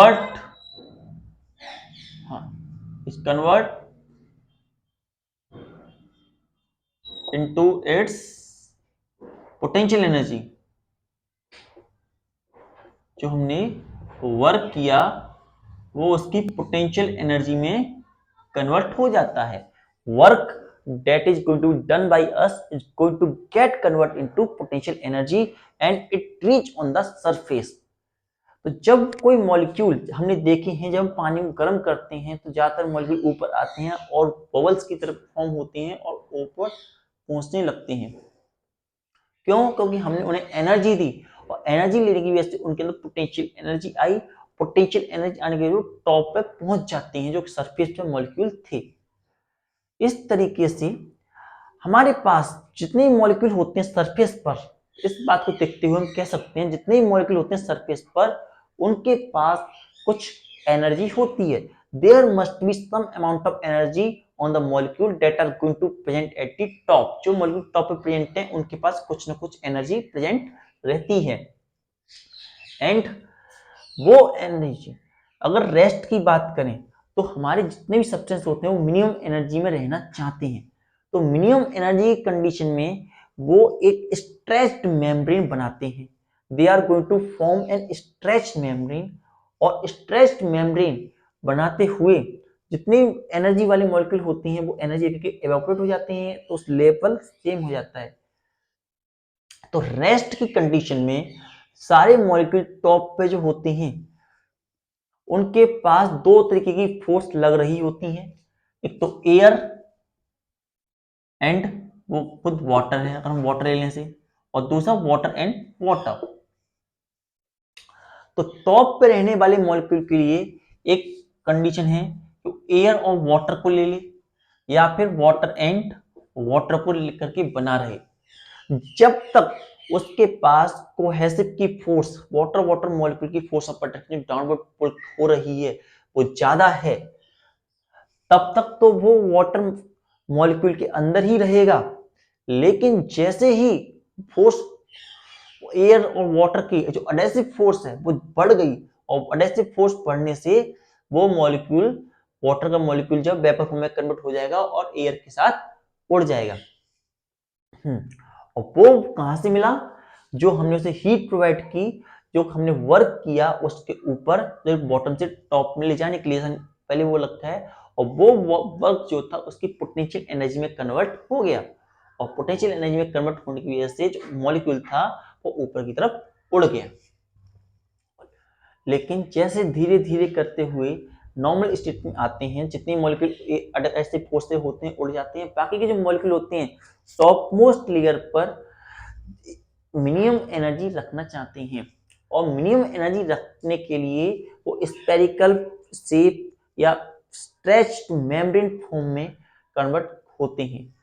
convert into its potential energy। जो हमने work किया वो उसकी potential energy में convert हो जाता है। Work that is going to be done by us is going to get convert into potential energy and it reach on the surface। तो जब कोई मॉलिक्यूल हमने देखे हैं, जब हम पानी को गर्म करते हैं तो ज्यादातर मॉलिक्यूल ऊपर आते हैं और बबल्स की तरफ फॉर्म होते हैं और ऊपर पहुंचने लगते हैं। क्यों? क्योंकि हमने उन्हें एनर्जी दी और एनर्जी लेने की वजह से उनके अंदर पोटेंशियल एनर्जी आई। पोटेंशियल एनर्जी आने के लिए टॉप पे पहुंच जाते हैं जो सरफेस पे मॉलिक्यूल थे। इस तरीके से हमारे पास जितने मॉलिक्यूल होते हैं सरफेस पर, इस बात को देखते हुए हम कह सकते हैं जितने मॉलिक्यूल होते हैं सरफेस पर उनके पास कुछ एनर्जी होती है। There must be some amount of energy on the molecule that are going to present at the top. जो मॉलिक्यूल टॉप पे प्रेजेंट है उनके पास कुछ ना कुछ एनर्जी प्रेजेंट रहती है। एंड वो एनर्जी अगर रेस्ट की बात करें तो हमारे जितने भी सब्सटेंस होते हैं वो मिनिमम एनर्जी में रहना चाहते हैं। तो मिनिमम एनर्जी कंडीशन में वो एक स्ट्रेच्ड मेम्ब्रेन बनाते हैं। They are going to form an stretched membrane, और स्ट्रेच्ड मेम्ब्रेन बनाते हुए जितनी एनर्जी वाले मॉलिक्यूल होती हैं वो एनर्जी एवापोरेट हो जाते हैं, तो उस लेवल सेम हो जाता है। तो रेस्ट की कंडीशन में सारे मॉलिक्यूल टॉप पे जो होते हैं उनके पास दो तरीके की फोर्स लग रही होती है। एक तो एयर एंड वो खुद वाटर है अगर हम वाटर लेने से, और दूसरा वाटर एंड वाटर। तो टॉप पे रहने वाले मॉलिक्यूल के लिए एक कंडीशन है तो एयर और वाटर को ले ले, या फिर वाटर एंड वाटर को लेकर के बना रहे। जब तक उसके पास कोहेसिव की फोर्स, वाटर वाटर मॉलिक्यूल की फोर्स ऑफ अट्रैक्शन डाउनवर्ड पुल हो रही है वो ज्यादा है, तब तक तो वो वाटर मॉलिक्यूल के अंदर ही रहेगा। लेकिन जैसे ही फोर्स एयर और वाटर की जो एडहेसिव फोर्स है वो बढ़ गई, और एडहेसिव फोर्स बढ़ने से वो मॉलिक्यूल, वाटर का मॉलिक्यूल जब वेपर फॉर्म में कन्वर्ट हो जाएगा और एयर के साथ उड़ जाएगा। और वो कहां से मिला? जो हमने उसे हीट प्रोवाइड की, जो हमने वर्क किया उसके ऊपर, जो बॉटम से टॉप में ले जाने के लिए पहले वो लगता है, और वो वर्क जो था उसकी पोटेंशियल एनर्जी में कन्वर्ट हो गया, और पोटेंशियल एनर्जी में कन्वर्ट होने की वजह से जो मॉलिक्यूल था वो ऊपर की तरफ उड़ गया। लेकिन जैसे धीरे धीरे करते हुए नॉर्मल स्टेट में आते हैं, जितने मॉलिक्यूल ऐसे फोर्स से होते हैं उड़ जाते हैं, बाकी के जो मॉलिक्यूल होते हैं टॉप मोस्ट लेयर पर मिनिमम एनर्जी रखना चाहते हैं, और मिनिमम एनर्जी रखने के लिए वो स्फेरिकल शेप या स्ट्रेच्ड मेम्ब्रेन फॉर्म में कन्वर्ट होते हैं।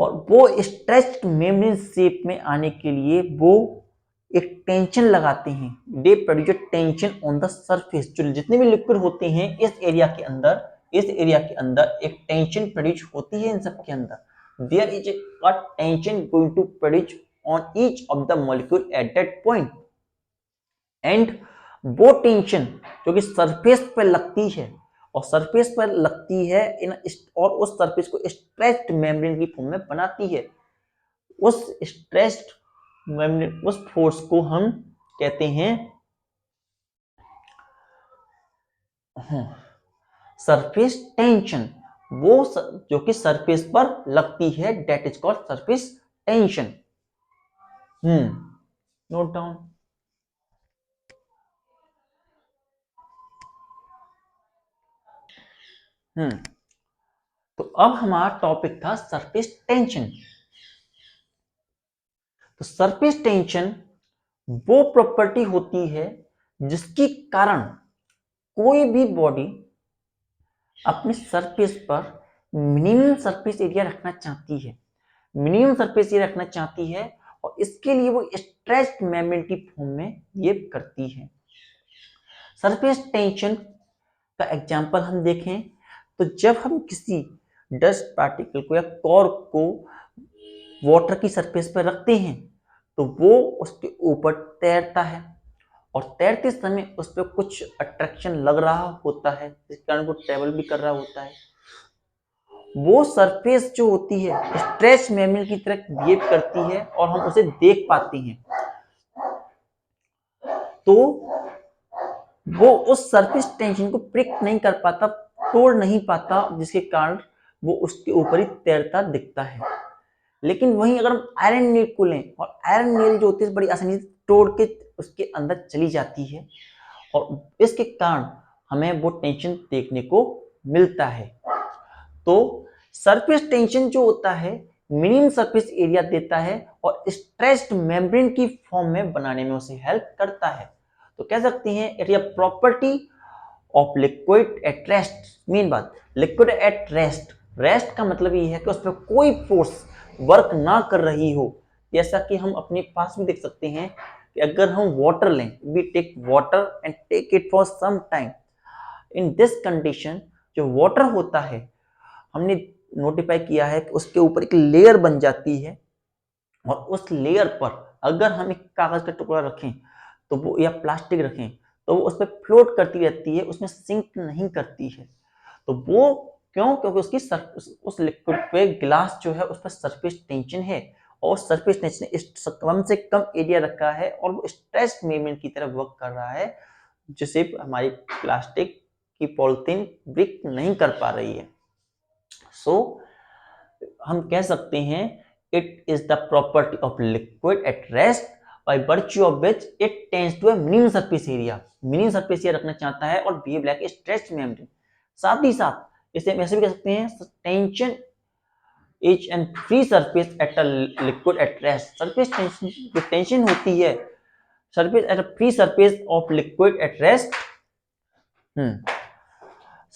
और वो स्ट्रेच्ड मेम्ब्रेन शेप में आने के लिए वो एक टेंशन लगाते हैं। They produce tension on the surface. जो जितने भी लिक्विड होते हैं इस एरिया के अंदर एक टेंशन प्रोड्यूस होती है इन सब के अंदर। There is a tension going to produce on each of the molecule at that point, and वो टेंशन जो कि सरफेस पर लगती है, और सरफेस पर लगती है और उस सरफेस को स्ट्रेच्ड मेम्ब्रेन की फॉर्म में बनाती है। उस स्ट्रेच्ड मेम्ब्रेन, उस फोर्स को हम कहते हैं सरफेस टेंशन। वो जो कि सरफेस पर लगती है, that is called surface tension. Note down. तो अब हमारा टॉपिक था सरफेस टेंशन। तो सरफेस टेंशन वो प्रॉपर्टी होती है जिसके कारण कोई भी बॉडी अपने सरफेस पर मिनिमम सरफेस एरिया रखना चाहती है, मिनिमम सरफेस एरिया रखना चाहती है, और इसके लिए वो स्ट्रेच्ड मेम्ब्रेन की फॉर्म में ये करती है। सरफेस टेंशन का एग्जांपल हम देखें तो जब हम किसी डस्ट पार्टिकल को या कॉर्क को वाटर की सरफेस पर रखते हैं तो वो उसके ऊपर तैरता है, और तैरते समय उस पर कुछ अट्रैक्शन लग रहा होता है जिस कारण वो ट्रेवल भी कर रहा होता है। वो सरफेस जो होती है स्ट्रेच मेम्ब्रेन की तरह बिहेव करती है और हम उसे देख पाते हैं। तो वो उस सरफेस टेंशन को प्रिडिक्ट नहीं कर पाता, तोड़ नहीं पाता, जिसके कारण वो उसके ऊपर ही तैरता दिखता है। लेकिन वहीं अगर हम आयरन नेल को लें, और आयरन नेल जो होती है बड़ी आसानी से तोड़ के उसके अंदर चली जाती है, और इसके कारण हमें वो टेंशन देखने को मिलता है। तो सरफेस टेंशन जो होता है मिनिमम सरफेस एरिया देता है और स्ट्रेच्ड मेम्ब्रेन की फॉर्म में बनाने में उसे हेल्प करता है। तो कह सकते हैं it is a property of liquid at rest. Main बात, लिक्विड एट रेस्ट, रेस्ट का मतलब ये है कि उस पर कोई फोर्स वर्क ना कर रही हो। जैसा कि हम अपने पास भी देख सकते हैं कि अगर हम वाटर लें, we take water and take it for some time, in this condition जो वाटर होता है हमने नोटिफाई किया है कि उसके ऊपर एक लेयर बन जाती है, और उस लेयर पर अगर हम एक कागज का टुकड़ा रखें तो वो, या प्लास्टिक रखें तो वो उस पर फ्लोट करती रहती है, उसमें सिंक नहीं करती है। तो वो क्यों? क्योंकि उस लिक्विड पे ग्लास जो है उस पर सरफेस टेंशन है, और सरफेस टेंशन ने कम से कम एरिया रखा है और वो स्ट्रेस मेम्ब्रेन की तरह वर्क कर रहा है, जिसे हमारी प्लास्टिक की पॉलिथीन ब्रेक नहीं कर पा रही है। सो हम कह सकते हैं it is the property of liquid at rest by virtue of which it tends to a minimum surface area, minimum surface area रखना चाहता है और behave like a stretched membrane. साथ ही साथ इसे हम ऐसे भी कह सकते हैं tension is an free surface at a liquid at rest. Surface tension जो टेंशन होती है, surface at a free surface of liquid at rest,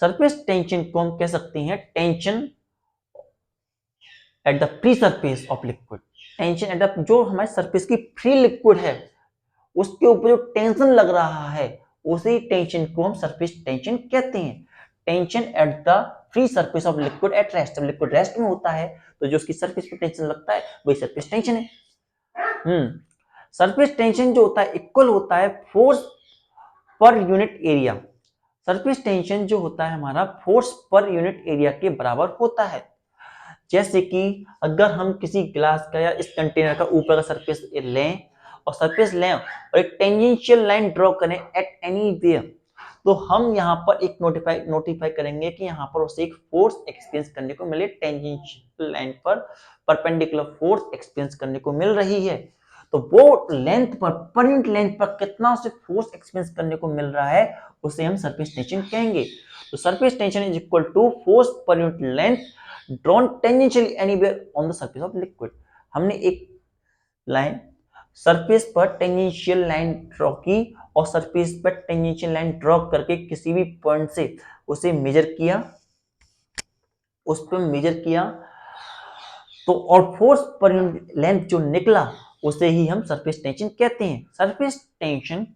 surface tension को हम कह सकते हैं tension at the free surface of liquid. Tension at the, जो हमारे सरफेस की फ्री लिक्विड है उसके ऊपर जो टेंशन लग रहा है उसी टेंशन को हम सरफेस टेंशन कहते हैं। Tension at the free surface of liquid at rest, जब लिक्विड रेस्ट में होता है तो जो उसकी सरफेस पर टेंशन लगता है वही सरफेस टेंशन है। सरफेस टेंशन जो होता है इक्वल होता है force per unit area. Surface tension जो होता है हमारा फोर्स पर यूनिट एरिया के बराबर होता है। जैसे कि अगर हम किसी ग्लास का या इस कंटेनर का ऊपर का सरफेस लें और एक टेंजेंशियल लाइन ड्रॉ करें एट एनी वेयर, तो हम यहाँ पर एक नोटिफाई करेंगे कि यहाँ पर उसे एक फोर्स एक्सपीरियंस करने को मिले, टेंजेंशियल लाइन पर परपेंडिकुलर फोर्स एक्सपीरियंस करने को मिल रही है। तो वो लेंथ पर यूनिट लेंथ पर कितना उसे फोर्स एक्सपीरियंस करने को मिल रहा है उसे हम सरफेस टेंशन कहेंगे। तो surface tension is equal to force per unit length drawn tangentially anywhere on the surface of liquid. हमने एक लाइन सरफेस पर टेंजेंशियल लाइन ड्रॉ की और सरफेस पर टेंजेंशियल लाइन ड्रॉ करके किसी भी पॉइंट से उसे मेजर किया, उस पर मेजर किया तो और फोर्स पर लेंथ जो निकला उसे ही हम सरफेस टेंशन कहते हैं। सरफेस टेंशन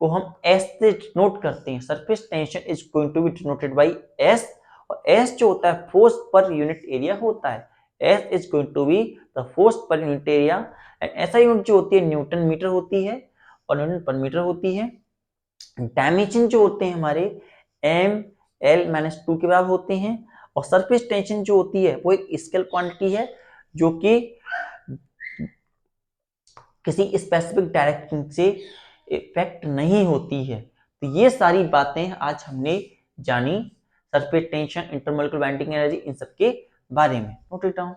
को हम एस से नोट करते हैं। Surface tension is going to be denoted by S, और एस जो होता है फोर्स पर यूनिट एरिया होता है। S is going to be the force per unit area, and ऐसा यूनिट जो होती है न्यूटन मीटर होती है और न्यूटन पर मीटर होती है। डायमेंशन जो होते हैं हमारे एम एल माइनस 2 के बराबर होते हैं, और सरफेस टेंशन जो होती है वो एक स्केल क्वांटिटी है जो कि किसी स्पेसिफिक डायरेक्शन से इफेक्ट नहीं होती है। तो ये सारी बातें आज हमने जानी surface tension, intermolecular binding energy, इन सब के बारे में। Note it down.